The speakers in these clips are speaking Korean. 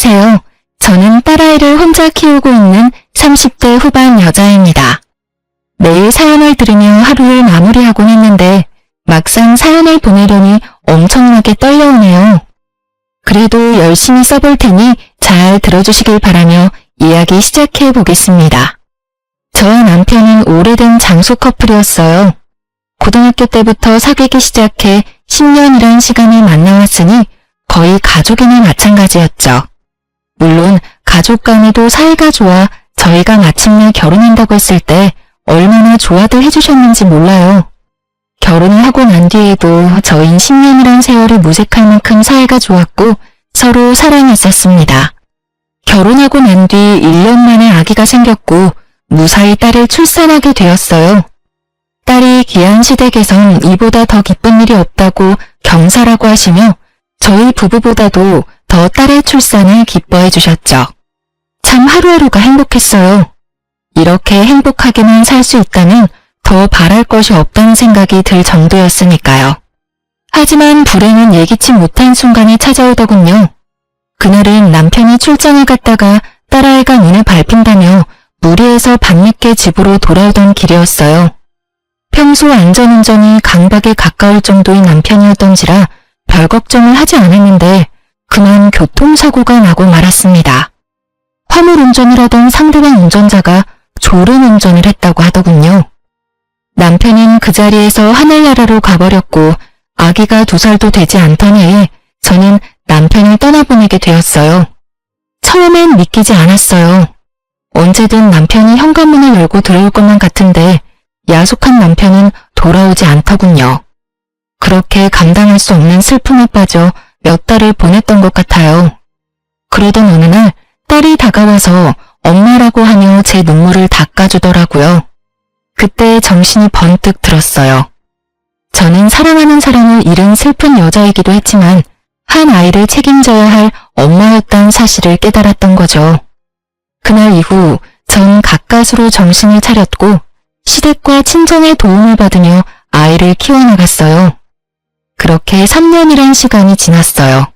안녕하세요. 저는 딸아이를 혼자 키우고 있는 30대 후반 여자입니다. 매일 사연을 들으며 하루를 마무리하곤 했는데 막상 사연을 보내려니 엄청나게 떨려오네요. 그래도 열심히 써볼 테니 잘 들어주시길 바라며 이야기 시작해 보겠습니다. 저와 남편은 오래된 장수 커플이었어요. 고등학교 때부터 사귀기 시작해 10년이란 시간을 만나왔으니 거의 가족이나 마찬가지였죠. 물론 가족 간에도 사이가 좋아 저희가 마침내 결혼한다고 했을 때 얼마나 좋아들 해주셨는지 몰라요. 결혼을 하고 난 뒤에도 저희는 10년이란 세월이 무색할 만큼 사이가 좋았고 서로 사랑했었습니다. 결혼하고 난 뒤 1년 만에 아기가 생겼고 무사히 딸을 출산하게 되었어요. 딸이 귀한 시댁에선 이보다 더 기쁜 일이 없다고 경사라고 하시며 저희 부부보다도 더 딸의 출산을 기뻐해 주셨죠. 참 하루하루가 행복했어요. 이렇게 행복하게만 살 수 있다면 더 바랄 것이 없다는 생각이 들 정도였으니까요. 하지만 불행은 예기치 못한 순간이 찾아오더군요. 그날은 남편이 출장을 갔다가 딸아이가 눈에 밟힌다며 무리해서 밤늦게 집으로 돌아오던 길이었어요. 평소 안전운전이 강박에 가까울 정도의 남편이었던지라 별 걱정을 하지 않았는데 그만 교통사고가 나고 말았습니다. 화물운전을 하던 상대방 운전자가 졸음운전을 했다고 하더군요. 남편은 그 자리에서 하늘나라로 가버렸고 아기가 2살도 되지 않던 해에 저는 남편을 떠나보내게 되었어요. 처음엔 믿기지 않았어요. 언제든 남편이 현관문을 열고 들어올 것만 같은데 야속한 남편은 돌아오지 않더군요. 그렇게 감당할 수 없는 슬픔에 빠져 몇 달을 보냈던 것 같아요. 그러던 어느 날 딸이 다가와서 엄마라고 하며 제 눈물을 닦아주더라고요. 그때 정신이 번뜩 들었어요. 저는 사랑하는 사람을 잃은 슬픈 여자이기도 했지만 한 아이를 책임져야 할 엄마였다는 사실을 깨달았던 거죠. 그날 이후 전 가까스로 정신을 차렸고 시댁과 친정의 도움을 받으며 아이를 키워나갔어요. 그렇게 3년이란 시간이 지났어요.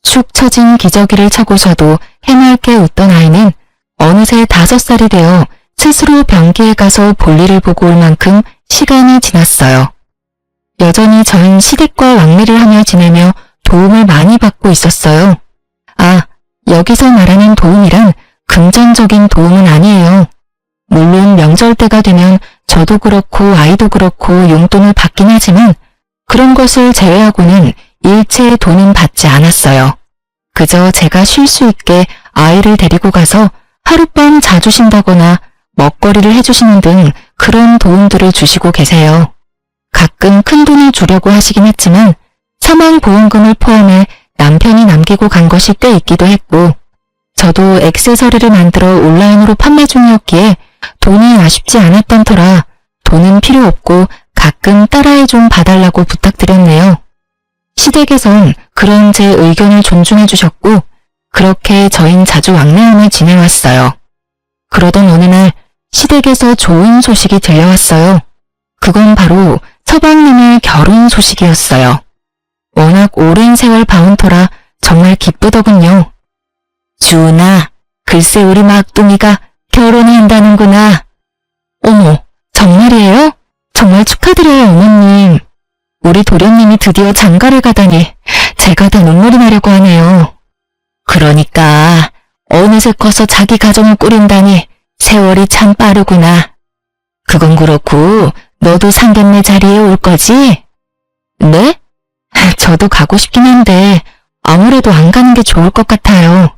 축 처진 기저귀를 차고서도 해맑게 웃던 아이는 어느새 5살이 되어 스스로 변기에 가서 볼일을 보고 올 만큼 시간이 지났어요. 여전히 전 시댁과 왕래를 하며 지내며 도움을 많이 받고 있었어요. 아, 여기서 말하는 도움이란 금전적인 도움은 아니에요. 물론 명절 때가 되면 저도 그렇고 아이도 그렇고 용돈을 받긴 하지만 그런 것을 제외하고는 일체의 돈은 받지 않았어요. 그저 제가 쉴 수 있게 아이를 데리고 가서 하룻밤 자주신다거나 먹거리를 해주시는 등 그런 도움들을 주시고 계세요. 가끔 큰 돈을 주려고 하시긴 했지만 사망보험금을 포함해 남편이 남기고 간 것이 꽤 있기도 했고 저도 액세서리를 만들어 온라인으로 판매 중이었기에 돈이 아쉽지 않았던 터라 돈은 필요 없고 가끔 딸아이 좀 봐달라고 부탁드렸네요. 시댁에선 그런 제 의견을 존중해 주셨고 그렇게 저흰 자주 왕래하며 지내왔어요. 그러던 어느 날 시댁에서 좋은 소식이 들려왔어요. 그건 바로 서방님의 결혼 소식이었어요. 워낙 오랜 세월 봐온 터라 정말 기쁘더군요. 주은아, 글쎄 우리 막둥이가 결혼한다는구나. 어머, 정말이에요? 정말 축하드려요, 어머님. 우리 도련님이 드디어 장가를 가다니 제가 다 눈물이 나려고 하네요. 그러니까 어느새 커서 자기 가정을 꾸린다니 세월이 참 빠르구나. 그건 그렇고 너도 상견례 자리에 올 거지? 네? 저도 가고 싶긴 한데 아무래도 안 가는 게 좋을 것 같아요.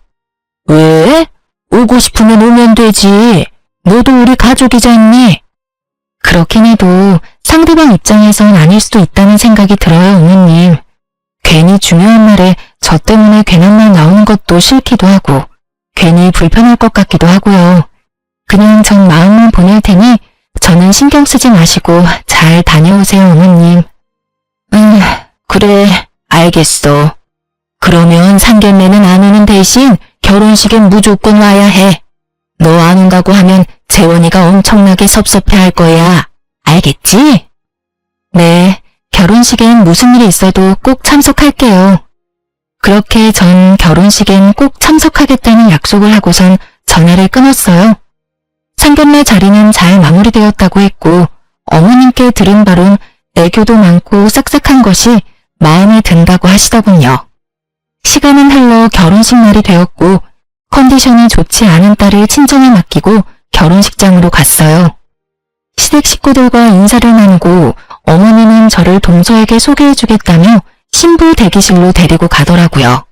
왜? 오고 싶으면 오면 되지. 너도 우리 가족이잖니. 그렇긴 해도 상대방 입장에선 아닐 수도 있다는 생각이 들어요, 어머님. 괜히 중요한 날에 저 때문에 괜한 말 나오는 것도 싫기도 하고 괜히 불편할 것 같기도 하고요. 그냥 전 마음만 보낼 테니 저는 신경 쓰지 마시고 잘 다녀오세요, 어머님. 그래, 알겠어. 그러면 상견례는 안 오는 대신 결혼식엔 무조건 와야 해. 너 안 온다고 하면 재원이가 엄청나게 섭섭해할 거야. 알겠지? 네, 결혼식엔 무슨 일이 있어도 꼭 참석할게요. 그렇게 전 결혼식엔 꼭 참석하겠다는 약속을 하고선 전화를 끊었어요. 상견례 자리는 잘 마무리되었다고 했고 어머님께 들은 바론 애교도 많고 싹싹한 것이 마음에 든다고 하시더군요. 시간은 흘러 결혼식 날이 되었고 컨디션이 좋지 않은 딸을 친정에 맡기고 결혼식장으로 갔어요. 시댁 식구들과 인사를 나누고 어머님은 저를 동서에게 소개해주겠다며 신부 대기실로 데리고 가더라고요.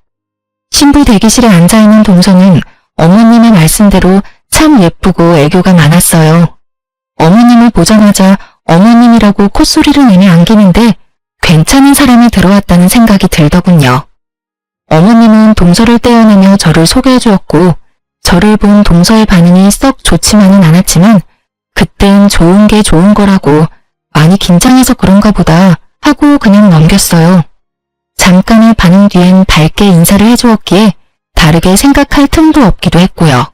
신부 대기실에 앉아있는 동서는 어머님의 말씀대로 참 예쁘고 애교가 많았어요. 어머님을 보자마자 어머님이라고 콧소리를 내며 안기는데 괜찮은 사람이 들어왔다는 생각이 들더군요. 어머님은 동서를 떼어내며 저를 소개해 주었고 저를 본 동서의 반응이 썩 좋지만은 않았지만 그땐 좋은 게 좋은 거라고 많이 긴장해서 그런가 보다 하고 그냥 넘겼어요. 잠깐의 반응 뒤엔 밝게 인사를 해주었기에 다르게 생각할 틈도 없기도 했고요.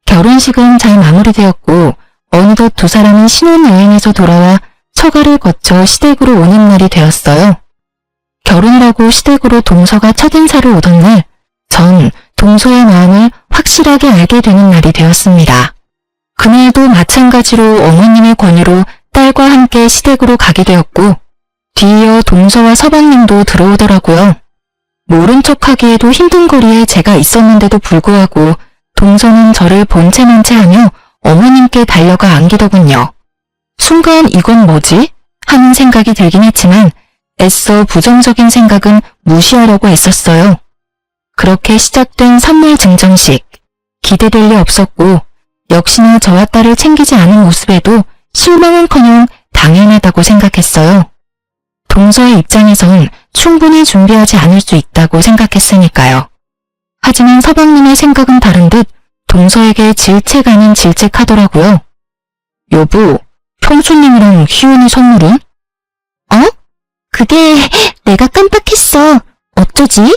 결혼식은 잘 마무리되었고 어느덧 두 사람은 신혼여행에서 돌아와 처가를 거쳐 시댁으로 오는 날이 되었어요. 결혼을 하고 시댁으로 동서가 첫인사를 오던 날, 전 동서의 마음을 확실하게 알게 되는 날이 되었습니다. 그날도 마찬가지로 어머님의 권유로 딸과 함께 시댁으로 가게 되었고 뒤이어 동서와 서방님도 들어오더라고요. 모른 척하기에도 힘든 거리에 제가 있었는데도 불구하고 동서는 저를 본체만 채하며 어머님께 달려가 안기더군요. 순간 이건 뭐지? 하는 생각이 들긴 했지만 애써 부정적인 생각은 무시하려고 애썼어요. 그렇게 시작된 선물 증정식. 기대될 리 없었고 역시나 저와 딸을 챙기지 않은 모습에도 실망은커녕 당연하다고 생각했어요. 동서의 입장에선 충분히 준비하지 않을 수 있다고 생각했으니까요. 하지만 서방님의 생각은 다른 듯 동서에게 질책 아닌 질책하더라고요. 여보, 형수님이랑 희은이 선물은? 그게 내가 깜빡했어. 어쩌지?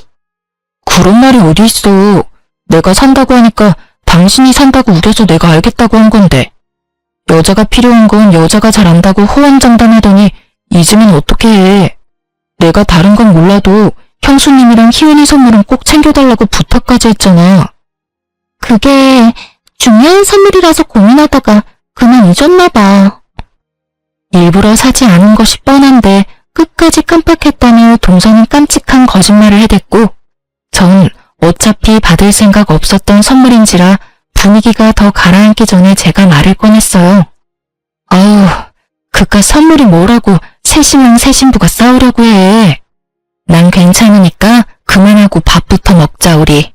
그런 말이 어디 있어. 내가 산다고 하니까 당신이 산다고 우려서 내가 알겠다고 한 건데. 여자가 필요한 건 여자가 잘 안다고 호언장담하더니 잊으면 어떻게 해. 내가 다른 건 몰라도 형수님이랑 희은이 선물은 꼭 챙겨달라고 부탁까지 했잖아. 그게 중요한 선물이라서 고민하다가 그만 잊었나 봐. 일부러 사지 않은 것이 뻔한데 끝까지 깜빡했다며 동서는 깜찍한 거짓말을 해댔고 전 어차피 받을 생각 없었던 선물인지라 분위기가 더 가라앉기 전에 제가 말을 꺼냈어요. 아우, 그깟 선물이 뭐라고 셋이랑 새 신부가 싸우려고 해. 난 괜찮으니까 그만하고 밥부터 먹자 우리.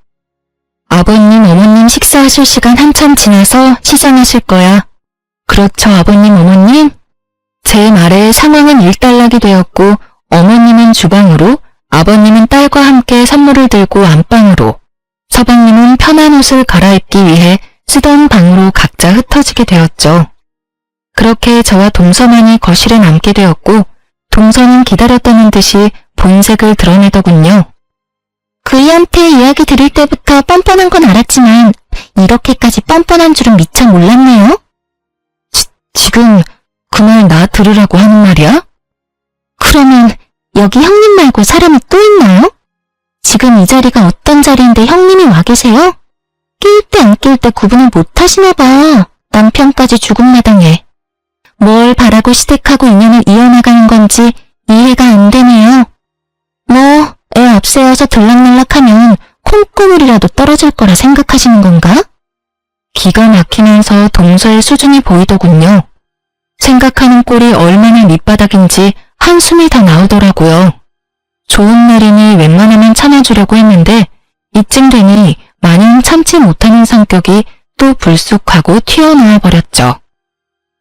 아버님, 어머님 식사하실 시간 한참 지나서 시장하실 거야. 그렇죠, 아버님, 어머님? 제 말에 상황은 일단락이 되었고 어머님은 주방으로, 아버님은 딸과 함께 선물을 들고 안방으로, 서방님은 편한 옷을 갈아입기 위해 쓰던 방으로 각자 흩어지게 되었죠. 그렇게 저와 동서만이 거실에 남게 되었고 동서는 기다렸다는 듯이 본색을 드러내더군요. 그이한테 이야기 드릴 때부터 뻔뻔한 건 알았지만 이렇게까지 뻔뻔한 줄은 미처 몰랐네요. 지금 그 말 나 들으라고 하는 말이야? 그러면 여기 형님 말고 사람이 또 있나요? 지금 이 자리가 어떤 자리인데 형님이 와 계세요? 낄 때 안 낄 때 구분을 못 하시나 봐. 남편까지 죽음마당에. 뭘 바라고 시댁하고 인연을 이어나가는 건지 이해가 안 되네요. 뭐 애 앞세워서 들락날락하면 콩고물이라도 떨어질 거라 생각하시는 건가? 기가 막히면서 동서의 수준이 보이더군요. 생각하는 꼴이 얼마나 밑바닥인지 한숨이 다 나오더라고요. 좋은 날이니 웬만하면 참아주려고 했는데 이쯤 되니 마냥 참지 못하는 성격이 또 불쑥하고 튀어나와 버렸죠.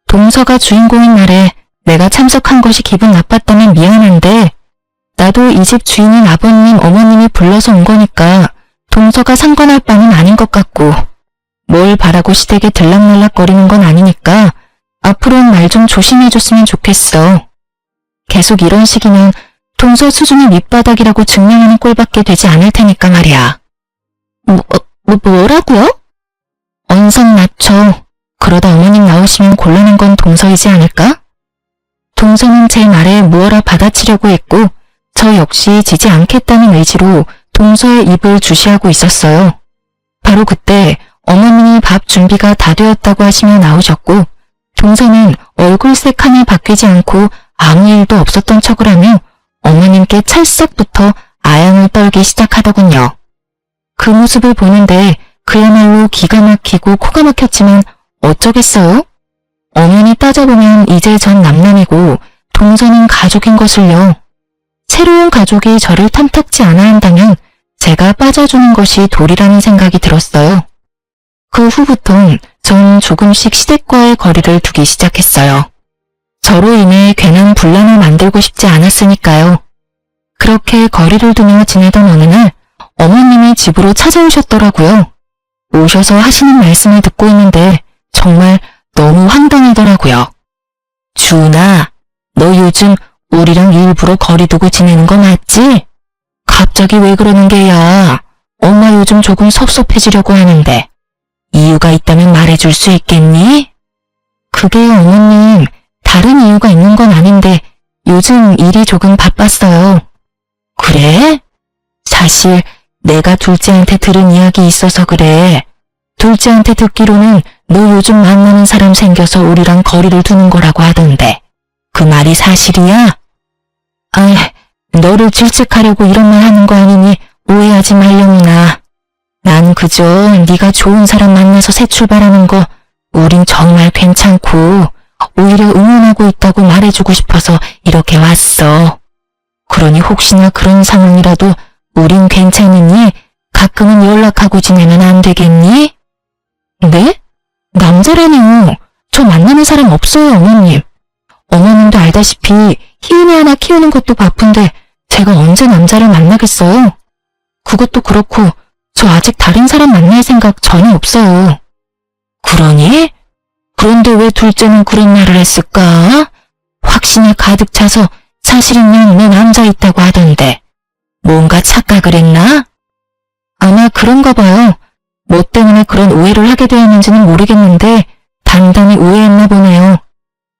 동서가 주인공인 날에 내가 참석한 것이 기분 나빴다면 미안한데 나도 이 집 주인인 아버님, 어머님이 불러서 온 거니까 동서가 상관할 바는 아닌 것 같고 뭘 바라고 시댁에 들락날락거리는 건 아니니까 앞으로는 말 좀 조심해줬으면 좋겠어. 계속 이런 식이면 동서 수준이 밑바닥이라고 증명하는 꼴밖에 되지 않을 테니까 말이야. 뭐라고요? 언성 낮춰. 그러다 어머님 나오시면 곤란한 건 동서이지 않을까? 동서는 제 말에 무어라 받아치려고 했고 저 역시 지지 않겠다는 의지로 동서의 입을 주시하고 있었어요. 바로 그때 어머님이 밥 준비가 다 되었다고 하시며 나오셨고 동서는 얼굴색 하나 바뀌지 않고 아무 일도 없었던 척을 하며 어머님께 찰싹부터 아양을 떨기 시작하더군요. 그 모습을 보는데 그야말로 기가 막히고 코가 막혔지만 어쩌겠어요? 엄연히 따져보면 이제 전 남남이고 동서는 가족인 것을요. 새로운 가족이 저를 탐탁지 않아 한다면 제가 빠져주는 것이 도리라는 생각이 들었어요. 그 후부터 전 조금씩 시댁과의 거리를 두기 시작했어요. 저로 인해 괜한 분란을 만들고 싶지 않았으니까요. 그렇게 거리를 두며 지내던 어느 날 어머님이 집으로 찾아오셨더라고요. 오셔서 하시는 말씀을 듣고 있는데 정말 너무 황당하더라고요. 주은아, 너 요즘 우리랑 일부러 거리 두고 지내는 거 맞지? 갑자기 왜 그러는 게야? 엄마 요즘 조금 섭섭해지려고 하는데 이유가 있다면 말해줄 수 있겠니? 그게 어머님, 다른 이유가 있는 건 아닌데 요즘 일이 조금 바빴어요. 그래? 사실 내가 둘째한테 들은 이야기 있어서 그래. 둘째한테 듣기로는 너 요즘 만나는 사람 생겨서 우리랑 거리를 두는 거라고 하던데 그 말이 사실이야? 너를 질책하려고 이런 말 하는 거 아니니 오해하지 말려무나. 난 그저 네가 좋은 사람 만나서 새 출발하는 거 우린 정말 괜찮고 오히려 응원하고 있다고 말해주고 싶어서 이렇게 왔어. 그러니 혹시나 그런 상황이라도 우린 괜찮으니 가끔은 연락하고 지내면 안 되겠니? 네? 남자라니요. 저 만나는 사람 없어요, 어머님. 어머님도 알다시피 희은이 하나 키우는 것도 바쁜데 제가 언제 남자를 만나겠어요? 그것도 그렇고 저 아직 다른 사람 만날 생각 전혀 없어요. 그러니? 그런데 왜 둘째는 그런 말을 했을까? 확신이 가득 차서 사실이면 내 남자 있다고 하던데 뭔가 착각을 했나? 아마 그런가 봐요. 뭐 때문에 그런 오해를 하게 되었는지는 모르겠는데 단단히 오해했나 보네요.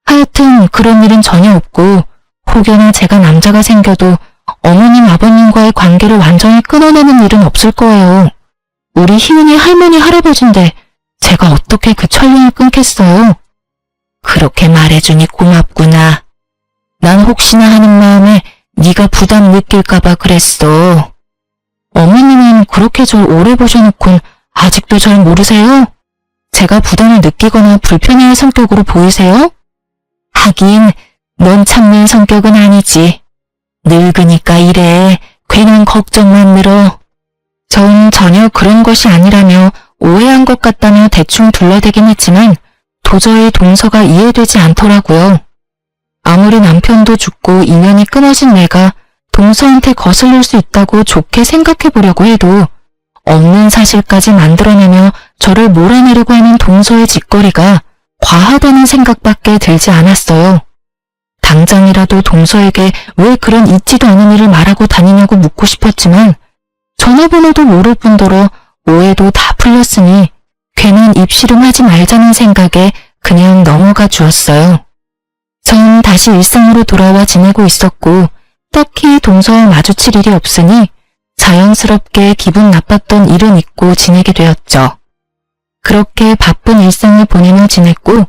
하여튼 그런 일은 전혀 없고 혹여나 제가 남자가 생겨도 어머님 아버님과의 관계를 완전히 끊어내는 일은 없을 거예요. 우리 희은이 할머니 할아버지인데 제가 어떻게 그 천륜을 끊겠어요? 그렇게 말해주니 고맙구나. 난 혹시나 하는 마음에 네가 부담 느낄까봐 그랬어. 어머님은 그렇게 절 오래 보셔놓곤 아직도 절 모르세요? 제가 부담을 느끼거나 불편해할 성격으로 보이세요? 하긴 넌 참는 성격은 아니지. 늙으니까 이래. 괜한 걱정만 늘어. 전 전혀 그런 것이 아니라며 오해한 것 같다며 대충 둘러대긴 했지만 도저히 동서가 이해되지 않더라고요. 아무리 남편도 죽고 인연이 끊어진 내가 동서한테 거슬릴 수 있다고 좋게 생각해보려고 해도 없는 사실까지 만들어내며 저를 몰아내려고 하는 동서의 짓거리가 과하다는 생각밖에 들지 않았어요. 당장이라도 동서에게 왜 그런 있지도 않은 일을 말하고 다니냐고 묻고 싶었지만 전화번호도 모를 뿐더러 오해도 다 풀렸으니 괜한 입씨름하지 말자는 생각에 그냥 넘어가 주었어요. 전 다시 일상으로 돌아와 지내고 있었고 딱히 동서와 마주칠 일이 없으니 자연스럽게 기분 나빴던 일은 잊고 지내게 되었죠. 그렇게 바쁜 일상을 보내며 지냈고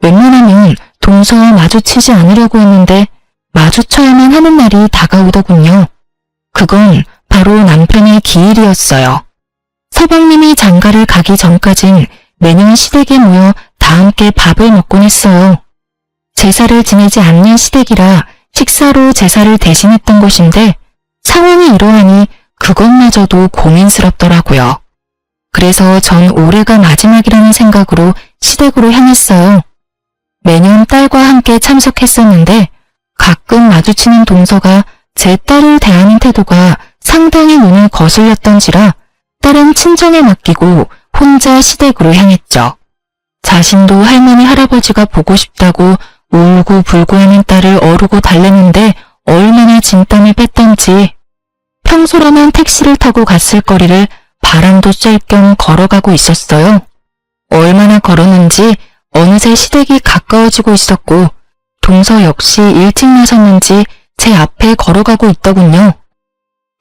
웬만하면 동서와 마주치지 않으려고 했는데 마주쳐야만 하는 날이 다가오더군요. 그건 바로 남편의 기일이었어요. 서방님이 장가를 가기 전까진 매년 시댁에 모여 다 함께 밥을 먹곤 했어요. 제사를 지내지 않는 시댁이라 식사로 제사를 대신했던 것인데 상황이 이러하니 그것마저도 고민스럽더라고요. 그래서 전 올해가 마지막이라는 생각으로 시댁으로 향했어요. 매년 딸과 함께 참석했었는데 가끔 마주치는 동서가 제 딸을 대하는 태도가 상당히 눈을 거슬렸던지라 딸은 친정에 맡기고 혼자 시댁으로 향했죠. 자신도 할머니 할아버지가 보고 싶다고 울고불고 하는 딸을 어루고 달래는데 얼마나 진땀을 뺐던지 평소라면 택시를 타고 갔을 거리를 바람도 쐴 겸 걸어가고 있었어요. 얼마나 걸었는지 어느새 시댁이 가까워지고 있었고 동서 역시 일찍 나섰는지 제 앞에 걸어가고 있더군요.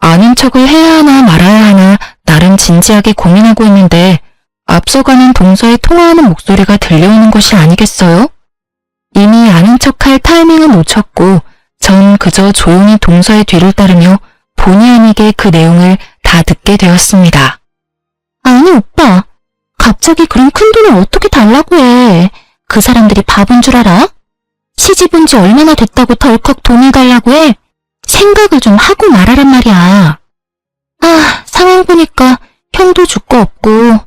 아는 척을 해야 하나 말아야 하나 나름 진지하게 고민하고 있는데 앞서가는 동서의 통화하는 목소리가 들려오는 것이 아니겠어요? 이미 아는 척할 타이밍을 놓쳤고 전 그저 조용히 동서의 뒤를 따르며 본의 아니게 그 내용을 다 듣게 되었습니다. 아니 오빠, 갑자기 그런 큰돈을 어떻게 달라고 해. 그 사람들이 바본 줄 알아? 시집 온 지 얼마나 됐다고 덜컥 돈을 달라고 해? 생각을 좀 하고 말하란 말이야. 아, 상황 보니까 형도 줄 거 없고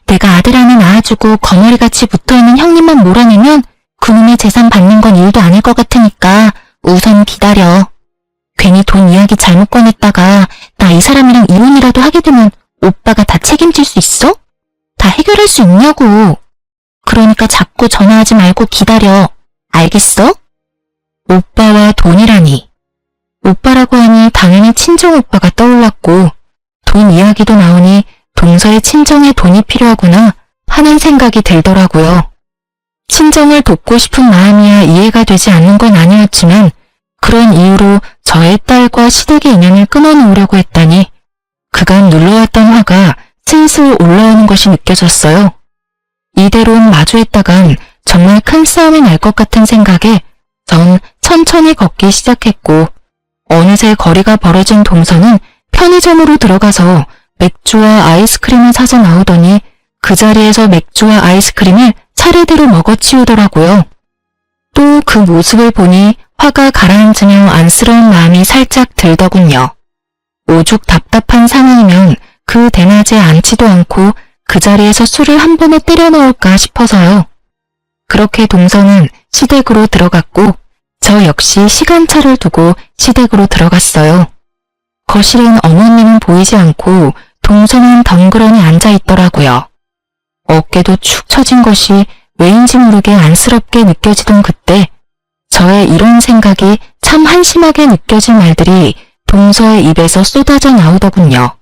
내가 아들 하나 낳아주고 거머리같이 붙어있는 형님만 몰아내면 그놈의 재산 받는 건 일도 아닐 것 같으니까 우선 기다려. 괜히 돈 이야기 잘못 꺼냈다가 나 이 사람이랑 이혼이라도 하게 되면 오빠가 다 책임질 수 있어? 다 해결할 수 있냐고. 그러니까 자꾸 전화하지 말고 기다려. 알겠어? 오빠와 돈이라니. 오빠라고 하니 당연히 친정오빠가 떠올랐고 돈 이야기도 나오니 동서의 친정에 돈이 필요하구나 하는 생각이 들더라고요. 친정을 돕고 싶은 마음이야 이해가 되지 않는 건 아니었지만 그런 이유로 저의 딸과 시댁의 인연을 끊어놓으려고 했다니 그간 눌러왔던 화가 슬슬 올라오는 것이 느껴졌어요. 이대로 마주했다간 정말 큰 싸움이 날 것 같은 생각에 전 천천히 걷기 시작했고 어느새 거리가 벌어진 동서는 편의점으로 들어가서 맥주와 아이스크림을 사서 나오더니 그 자리에서 맥주와 아이스크림을 차례대로 먹어치우더라고요. 또 그 모습을 보니 화가 가라앉으며 안쓰러운 마음이 살짝 들더군요. 오죽 답답한 상황이면 그 대낮에 앉지도 않고 그 자리에서 술을 한 번에 때려 넣을까 싶어서요. 그렇게 동서는 시댁으로 들어갔고 저 역시 시간차를 두고 시댁으로 들어갔어요. 거실엔 어머니는 보이지 않고 동서는 덩그러니 앉아있더라고요. 어깨도 축 처진 것이 왜인지 모르게 안쓰럽게 느껴지던 그때 저의 이런 생각이 참 한심하게 느껴질 말들이 동서의 입에서 쏟아져 나오더군요.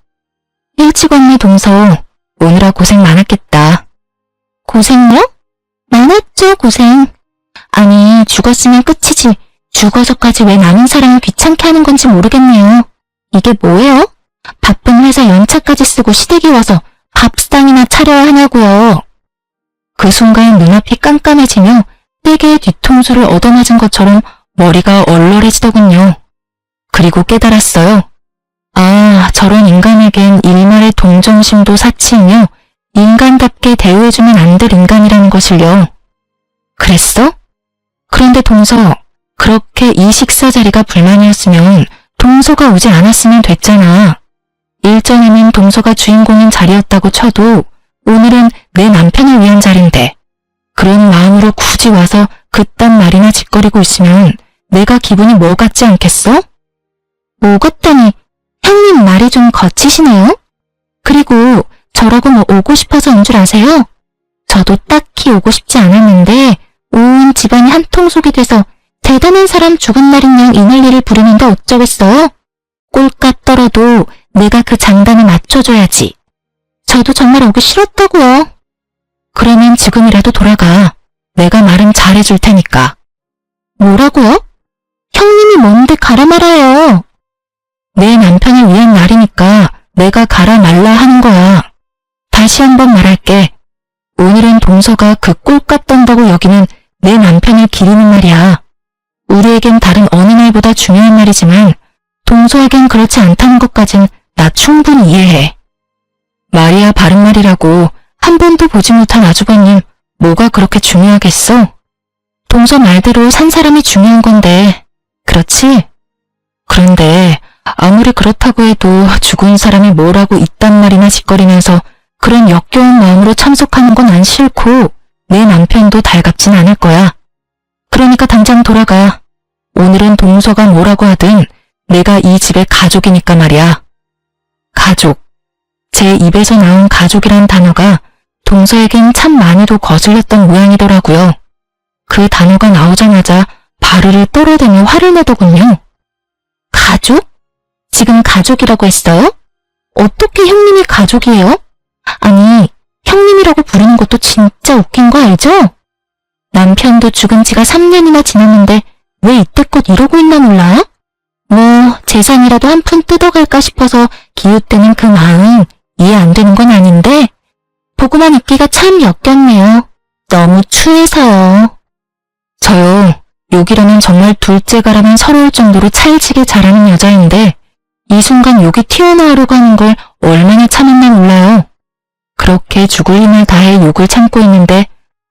일찍 왔네 동서. 오느라 고생 많았겠다. 고생요? 많았죠 고생. 아니 죽었으면 끝이지 죽어서까지 왜 남은 사람을 귀찮게 하는 건지 모르겠네요. 이게 뭐예요? 바쁜 회사 연차까지 쓰고 시댁에 와서 밥상이나 차려야 하냐고요. 그 순간 눈앞이 깜깜해지며 떼개의 뒤통수를 얻어맞은 것처럼 머리가 얼얼해지더군요. 그리고 깨달았어요. 아, 저런 인간에겐 일말의 동정심도 사치이며 인간답게 대우해주면 안 될 인간이라는 것을요. 그랬어? 그런데 동서, 그렇게 이 식사 자리가 불만이었으면 동서가 오지 않았으면 됐잖아. 일전에는 동서가 주인공인 자리였다고 쳐도 오늘은 내 남편을 위한 자리인데 그런 마음으로 굳이 와서 그딴 말이나 짓거리고 있으면 내가 기분이 뭐 같지 않겠어? 뭐 같다니 형님 말이 좀 거치시네요. 그리고 저라고 뭐 오고 싶어서 온 줄 아세요? 저도 딱히 오고 싶지 않았는데 온 집안이 한통속이 돼서 대단한 사람 죽은 날인 양 이 난리를 부르는데 어쩌겠어요? 꼴값 떨어도 내가 그 장단에 맞춰줘야지. 저도 정말 오기 싫었다고요. 그러면 지금이라도 돌아가. 내가 말은 잘해줄 테니까. 뭐라고요? 형님이 뭔데 가라 말아요. 내 남편을 위한 날이니까 내가 가라 말라 하는 거야. 다시 한번 말할게. 오늘은 동서가 그 꼴값 떤다고 여기는 내 남편을 기리는 날이야. 우리에겐 다른 어느 날보다 중요한 날이지만 동서에겐 그렇지 않다는 것까진 나 충분히 이해해. 말이야 바른 말이라고 한 번도 보지 못한 아주버님 뭐가 그렇게 중요하겠어? 동서 말대로 산 사람이 중요한 건데 그렇지? 그런데 아무리 그렇다고 해도 죽은 사람이 뭐라고 이딴 말이나 짓거리면서 그런 역겨운 마음으로 참석하는 건 안 싫고 내 남편도 달갑진 않을 거야. 그러니까 당장 돌아가. 오늘은 동서가 뭐라고 하든 내가 이 집의 가족이니까 말이야. 가족. 제 입에서 나온 가족이란 단어가 동서에겐 참 많이도 거슬렸던 모양이더라고요. 그 단어가 나오자마자 바르르 떨어대며 화를 내더군요. 가족? 지금 가족이라고 했어요? 어떻게 형님이 가족이에요? 아니, 형님이라고 부르는 것도 진짜 웃긴 거 알죠? 남편도 죽은 지가 3년이나 지났는데 왜 이때껏 이러고 있나 몰라? 재산이라도 한 푼 뜯어갈까 싶어서 기웃대는 그 마음 이해 안 되는 건 아닌데 보고만 있기가 참 역겹네요. 너무 추해서요. 저요, 욕이라면 정말 둘째가라면 서러울 정도로 찰지게 잘하는 여자인데 이 순간 욕이 튀어나오려고 하는 걸 얼마나 참았나 몰라요. 그렇게 죽을 힘을 다해 욕을 참고 있는데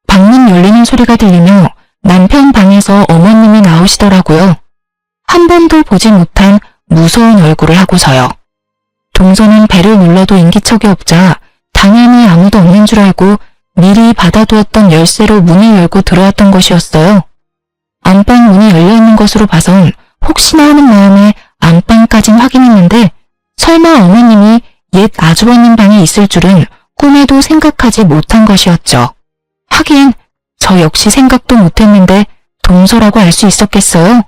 방문 열리는 소리가 들리며 남편 방에서 어머님이 나오시더라고요. 한 번도 보지 못한 무서운 얼굴을 하고서요. 동서는 배를 눌러도 인기척이 없자 당연히 아무도 없는 줄 알고 미리 받아두었던 열쇠로 문을 열고 들어왔던 것이었어요. 안방 문이 열려있는 것으로 봐선 혹시나 하는 마음에 안방까진 확인했는데 설마 어머님이 옛 아주버님 방에 있을 줄은 꿈에도 생각하지 못한 것이었죠. 하긴 저 역시 생각도 못했는데 동서라고 알 수 있었겠어요?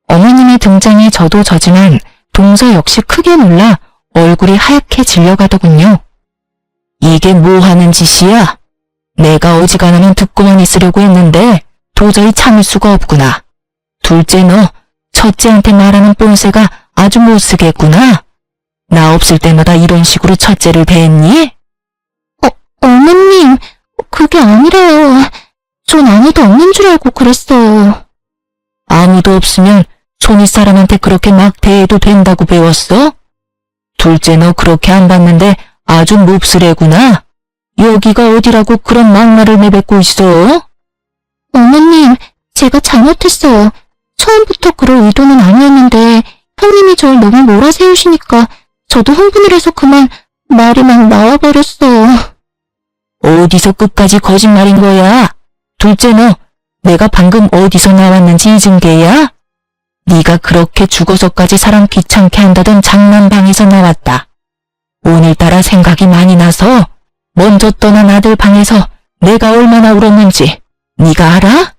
어머님의 등장에 저도 저지만 동서 역시 크게 놀라 얼굴이 하얗게 질려가더군요. 이게 뭐 하는 짓이야? 내가 어지간하면 듣고만 있으려고 했는데 도저히 참을 수가 없구나. 둘째 너 첫째한테 말하는 뽐새가 아주 못쓰겠구나. 나 없을 때마다 이런 식으로 첫째를 대했니? 어머님, 그게 아니래요. 전 아무도 없는 줄 알고 그랬어요. 아무도 없으면 손윗 사람한테 그렇게 막 대해도 된다고 배웠어? 둘째 너 그렇게 안 봤는데 아주 몹쓸애구나. 여기가 어디라고 그런 막말을 내뱉고 있어? 어머님, 제가 잘못했어요. 처음부터 그럴 의도는 아니었는데 형님이 절 너무 몰아세우시니까 저도 흥분을 해서 그만 말이 막 나와버렸어요. 어디서 끝까지 거짓말인 거야? 둘째 너, 내가 방금 어디서 나왔는지 잊은 게야? 네가 그렇게 죽어서까지 사람 귀찮게 한다던 장난방에서 나왔다. 오늘따라 생각이 많이 나서 먼저 떠난 아들 방에서 내가 얼마나 울었는지 네가 알아?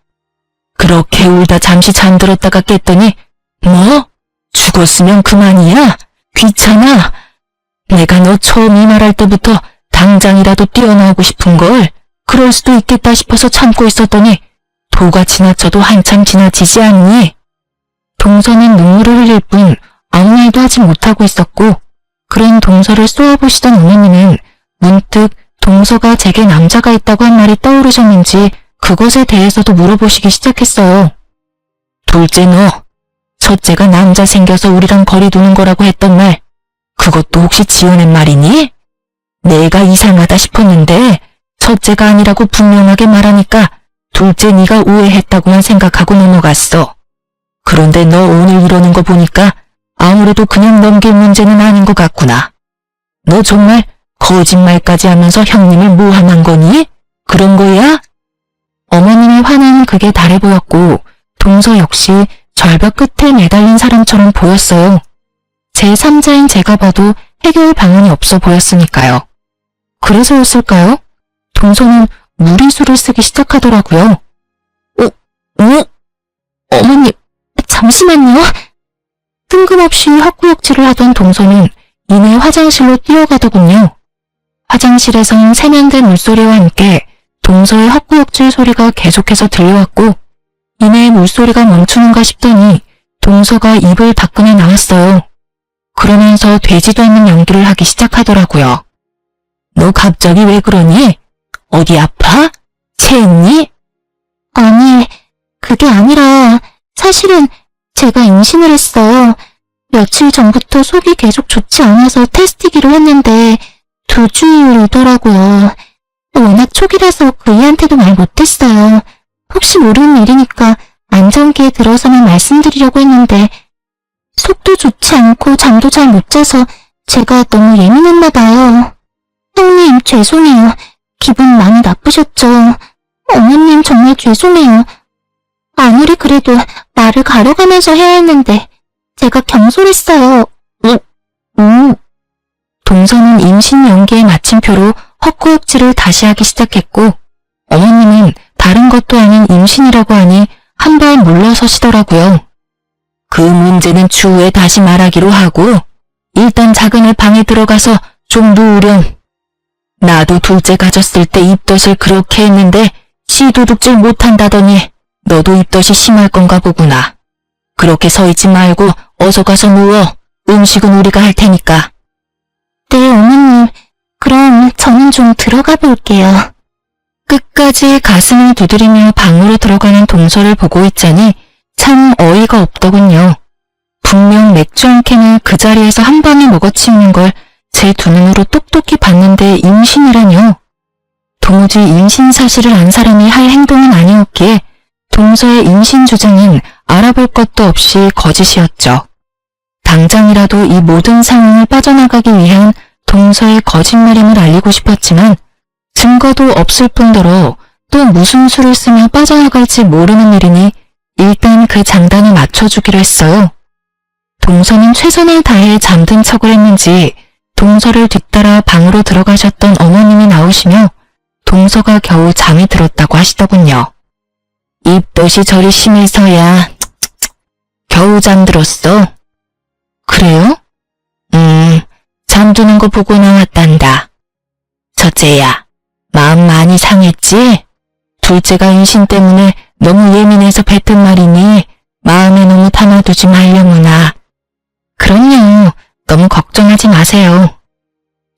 그렇게 울다 잠시 잠들었다가 깼더니 뭐? 죽었으면 그만이야? 귀찮아? 내가 너 처음 이 말할 때부터 당장이라도 뛰어나오고 싶은걸 그럴 수도 있겠다 싶어서 참고 있었더니 도가 지나쳐도 한참 지나치지 않니? 동서는 눈물을 흘릴 뿐 아무 말도 하지 못하고 있었고 그런 동서를 쏘아보시던 어머니는 문득 동서가 제게 남자가 있다고 한 말이 떠오르셨는지 그것에 대해서도 물어보시기 시작했어요. 둘째 너, 첫째가 남자 생겨서 우리랑 거리 두는 거라고 했던 말, 그것도 혹시 지어낸 말이니? 내가 이상하다 싶었는데 첫째가 아니라고 분명하게 말하니까 둘째 네가 오해했다고만 생각하고 넘어갔어. 그런데 너 오늘 이러는 거 보니까 아무래도 그냥 넘길 문제는 아닌 것 같구나. 너 정말 거짓말까지 하면서 형님을 모함한 거니? 그런 거야? 어머님의 화는 극에 달해 보였고 동서 역시 절벽 끝에 매달린 사람처럼 보였어요. 제3자인 제가 봐도 해결 방안이 없어 보였으니까요. 그래서였을까요? 동서는 무리수를 쓰기 시작하더라고요. 어머님, 잠시만요. 뜬금없이 헛구역질을 하던 동서는 이내 화장실로 뛰어가더군요. 화장실에선 세면대 물소리와 함께 동서의 헛구역질 소리가 계속해서 들려왔고 이내 물소리가 멈추는가 싶더니 동서가 입을 닦으며 나왔어요. 그러면서 되지도 않는 연기를 하기 시작하더라고요. 너 갑자기 왜 그러니? 어디 아파? 체했니? 아니, 그게 아니라 사실은 제가 임신을 했어요. 며칠 전부터 속이 계속 좋지 않아서 테스트기로 했는데 2주일이더라고요. 워낙 초기라서 그이한테도 말 못했어요. 혹시 모르는 일이니까 안정기에 들어서만 말씀드리려고 했는데 속도 좋지 않고 잠도 잘 못 자서 제가 너무 예민했나 봐요. 형님, 죄송해요. 기분 많이 나쁘셨죠? 어머님 정말 죄송해요. 아무리 그래도 말을 가려가면서 해야 했는데 제가 경솔했어요. 동서는 임신 연기의 마침표로 헛구역질을 다시 하기 시작했고 어머님은 다른 것도 아닌 임신이라고 하니 한 발 물러서시더라고요. 그 문제는 추후에 다시 말하기로 하고 일단 작은애 방에 들어가서 좀 누우렴. 나도 둘째 가졌을 때 입덧을 그렇게 했는데 시도둑질 못한다더니 너도 입덧이 심할 건가 보구나. 그렇게 서 있지 말고 어서 가서 누워. 음식은 우리가 할 테니까. 네, 어머님. 그럼 저는 좀 들어가 볼게요. 끝까지 가슴을 두드리며 방으로 들어가는 동서를 보고 있자니 참 어이가 없더군요. 분명 맥주 한 캔을 그 자리에서 한 방에 먹어치우는 걸 제 두 눈으로 똑똑히 봤는데 임신이라뇨. 도무지 임신 사실을 안 사람이 할 행동은 아니었기에 동서의 임신 주장은 알아볼 것도 없이 거짓이었죠. 당장이라도 이 모든 상황을 빠져나가기 위한 동서의 거짓말임을 알리고 싶었지만 증거도 없을 뿐더러 또 무슨 수를 쓰며 빠져나갈지 모르는 일이니 일단 그 장단을 맞춰주기로 했어요. 동서는 최선을 다해 잠든 척을 했는지 동서를 뒤따라 방으로 들어가셨던 어머님이 나오시며 동서가 겨우 잠이 들었다고 하시더군요. 입덧이 저리 심해서야 겨우 잠들었어. 그래요? 잠드는 거 보고 나왔단다. 첫째야, 마음 많이 상했지? 둘째가 임신 때문에 너무 예민해서 뱉은 말이니 마음에 너무 담아두지 말려무나. 그럼요. 너무 걱정하지 마세요.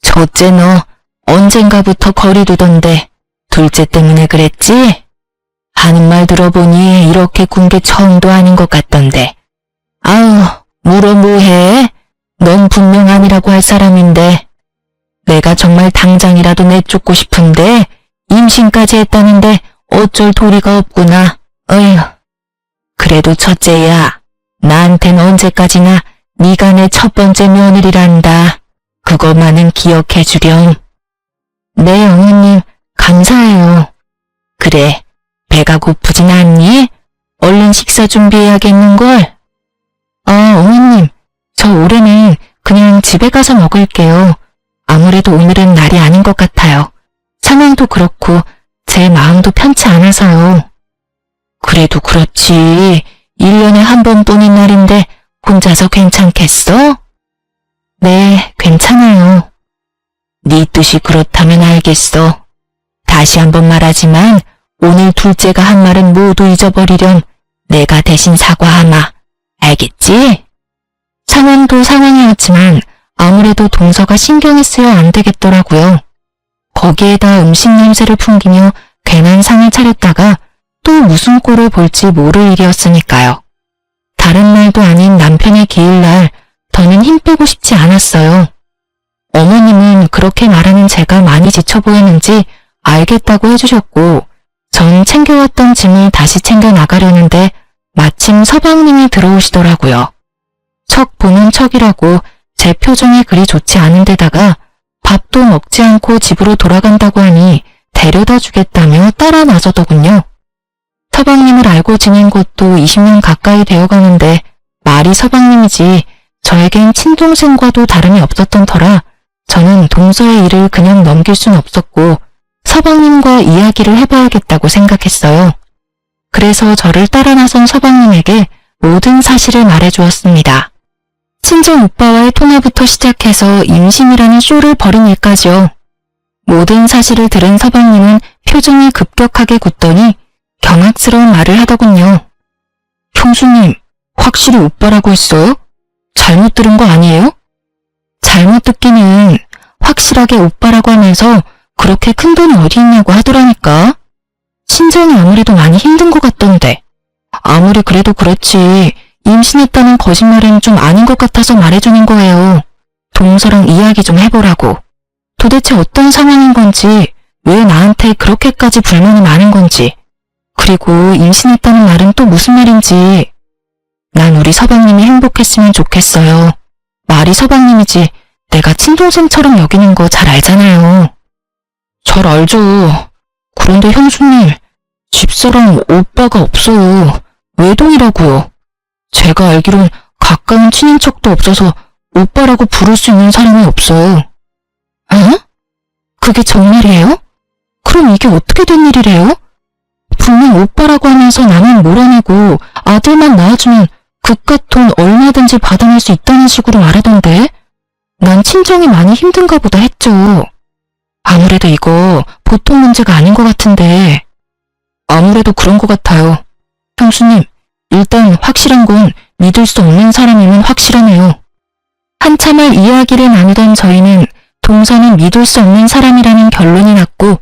첫째 너 언젠가부터 거리 두던데 둘째 때문에 그랬지? 하는 말 들어보니 이렇게 군 게 처음도 아닌 것 같던데. 아우, 물어 뭐해? 넌 분명 아니라고 할 사람인데. 내가 정말 당장이라도 내쫓고 싶은데 임신까지 했다는데 어쩔 도리가 없구나. 어휴. 그래도 첫째야, 나한텐 언제까지나 네가 내 첫 번째 며느리란다. 그것만은 기억해 주렴. 네, 어머님. 감사해요. 그래, 배가 고프진 않니? 얼른 식사 준비해야겠는걸? 어머님. 저 올해는 그냥 집에 가서 먹을게요. 아무래도 오늘은 날이 아닌 것 같아요. 상황도 그렇고 제 마음도 편치 않아서요. 그래도 그렇지. 1년에 한 번뿐인 날인데 혼자서 괜찮겠어? 네, 괜찮아요. 네 뜻이 그렇다면 알겠어. 다시 한번 말하지만 오늘 둘째가 한 말은 모두 잊어버리렴. 내가 대신 사과하마. 알겠지? 상황도 상황이었지만 아무래도 동서가 신경이 쓰여 안 되겠더라고요. 거기에다 음식 냄새를 풍기며 괜한 상을 차렸다가 또 무슨 꼴을 볼지 모를 일이었으니까요. 다른 날도 아닌 남편의 기일날 더는 힘 빼고 싶지 않았어요. 어머님은 그렇게 말하는 제가 많이 지쳐 보이는지 알겠다고 해주셨고 전 챙겨왔던 짐을 다시 챙겨 나가려는데 마침 서방님이 들어오시더라고요. 척 보는 척이라고 제 표정이 그리 좋지 않은 데다가 밥도 먹지 않고 집으로 돌아간다고 하니 데려다 주겠다며 따라 나서더군요. 서방님을 알고 지낸 것도 20년 가까이 되어가는데 말이 서방님이지 저에겐 친동생과도 다름이 없었던 터라 저는 동서의 일을 그냥 넘길 순 없었고 서방님과 이야기를 해봐야겠다고 생각했어요. 그래서 저를 따라 나선 서방님에게 모든 사실을 말해주었습니다. 친정 오빠와의 통화부터 시작해서 임신이라는 쇼를 벌인 일까지요. 모든 사실을 들은 서방님은 표정이 급격하게 굳더니 경악스러운 말을 하더군요. 형수님, 확실히 오빠라고 했어요? 잘못 들은 거 아니에요? 잘못 듣기는 확실하게 오빠라고 하면서 그렇게 큰 돈이 어디 있냐고 하더라니까. 신정이 아무래도 많이 힘든 것 같던데. 아무리 그래도 그렇지 임신했다는 거짓말은 좀 아닌 것 같아서 말해주는 거예요. 동서랑 이야기 좀 해보라고. 도대체 어떤 상황인 건지, 왜 나한테 그렇게까지 불만이 많은 건지, 그리고 임신했다는 말은 또 무슨 말인지. 난 우리 서방님이 행복했으면 좋겠어요. 말이 서방님이지 내가 친동생처럼 여기는 거 잘 알잖아요. 잘 알죠. 그런데 형수님, 집사람 오빠가 없어요. 외동이라고요. 제가 알기론 가까운 친인척도 없어서 오빠라고 부를 수 있는 사람이 없어요. 어? 그게 정말이에요? 그럼 이게 어떻게 된 일이래요? 분명 오빠라고 하면서 나만 몰아내고 아들만 낳아주면 그깟 돈 얼마든지 받아낼 수 있다는 식으로 말하던데 난 친정이 많이 힘든가 보다 했죠. 아무래도 이거 보통 문제가 아닌 것 같은데. 아무래도 그런 것 같아요. 형수님, 일단 확실한 건 믿을 수 없는 사람임은 확실하네요. 한참을 이야기를 나누던 저희는 동서는 믿을 수 없는 사람이라는 결론이 났고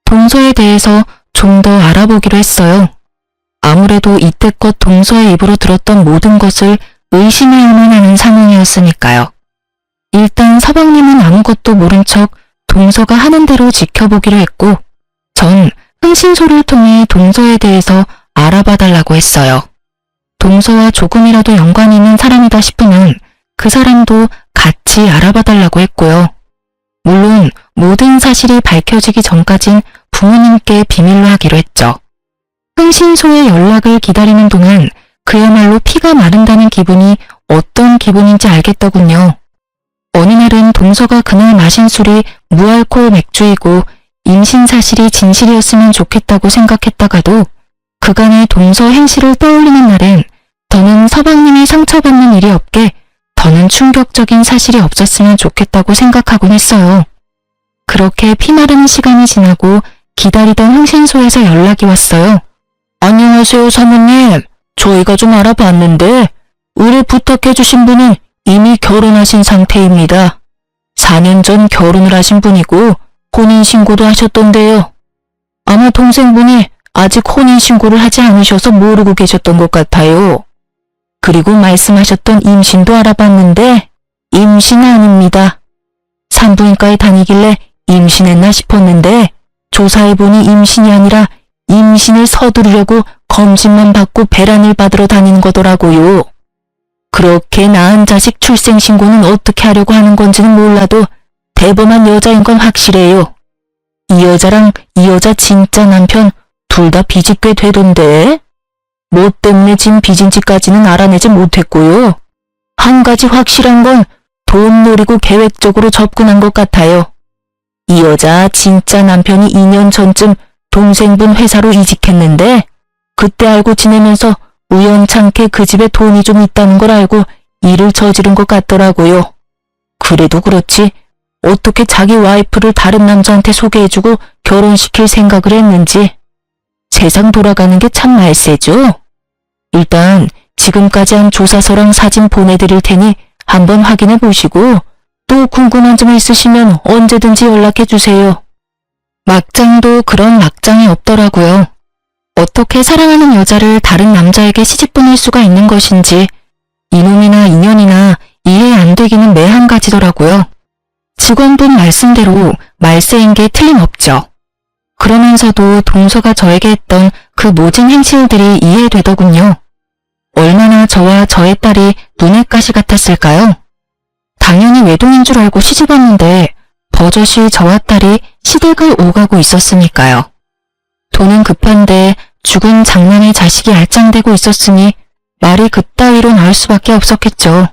동서에 대해서 좀 더 알아보기로 했어요. 아무래도 이때껏 동서의 입으로 들었던 모든 것을 의심해야만 하는 상황이었으니까요. 일단 서방님은 아무것도 모른 척 동서가 하는 대로 지켜보기로 했고 전 흥신소를 통해 동서에 대해서 알아봐달라고 했어요. 동서와 조금이라도 연관이 있는 사람이다 싶으면 그 사람도 같이 알아봐달라고 했고요. 물론 모든 사실이 밝혀지기 전까진 부모님께 비밀로 하기로 했죠. 흥신소의 연락을 기다리는 동안 그야말로 피가 마른다는 기분이 어떤 기분인지 알겠더군요. 어느 날은 동서가 그날 마신 술이 무알코올 맥주이고 임신 사실이 진실이었으면 좋겠다고 생각했다가도 그간의 동서 행실을 떠올리는 날엔 더는 서방님이 상처받는 일이 없게 더는 충격적인 사실이 없었으면 좋겠다고 생각하곤 했어요. 그렇게 피마르는 시간이 지나고 기다리던 흥신소에서 연락이 왔어요. 안녕하세요, 사모님. 저희가 좀 알아봤는데 의뢰 부탁해주신 분은 이미 결혼하신 상태입니다. 4년 전 결혼을 하신 분이고 혼인신고도 하셨던데요. 아마 동생분이 아직 혼인신고를 하지 않으셔서 모르고 계셨던 것 같아요. 그리고 말씀하셨던 임신도 알아봤는데 임신 아닙니다. 산부인과에 다니길래 임신했나 싶었는데 조사해보니 임신이 아니라 임신을 서두르려고 검진만 받고 배란을 받으러 다니는 거더라고요. 그렇게 낳은 자식 출생신고는 어떻게 하려고 하는 건지는 몰라도 대범한 여자인 건 확실해요. 이 여자랑 이 여자 진짜 남편 둘 다 빚이 꽤 되던데 뭐 때문에 진 빚인지까지는 알아내지 못했고요. 한 가지 확실한 건 돈 노리고 계획적으로 접근한 것 같아요. 이 여자 진짜 남편이 2년 전쯤 동생분 회사로 이직했는데 그때 알고 지내면서 우연찮게 그 집에 돈이 좀 있다는 걸 알고 일을 저지른 것 같더라고요. 그래도 그렇지 어떻게 자기 와이프를 다른 남자한테 소개해주고 결혼시킬 생각을 했는지 세상 돌아가는 게 참 말세죠. 일단 지금까지 한 조사서랑 사진 보내드릴 테니 한번 확인해 보시고 또 궁금한 점 있으시면 언제든지 연락해 주세요. 막장도 그런 막장이 없더라고요. 어떻게 사랑하는 여자를 다른 남자에게 시집 보낼 수가 있는 것인지 이놈이나 인연이나 이해 안 되기는 매 한 가지더라고요. 직원분 말씀대로 말세인 게 틀림없죠. 그러면서도 동서가 저에게 했던 그 모진 행실들이 이해되더군요. 얼마나 저와 저의 딸이 눈의 가시 같았을까요? 당연히 외동인 줄 알고 시집 왔는데 버젓이 저와 딸이 시댁을 오가고 있었으니까요. 돈은 급한데 죽은 장남의 자식이 알짱대고 있었으니 말이 그따위로 나올 수밖에 없었겠죠.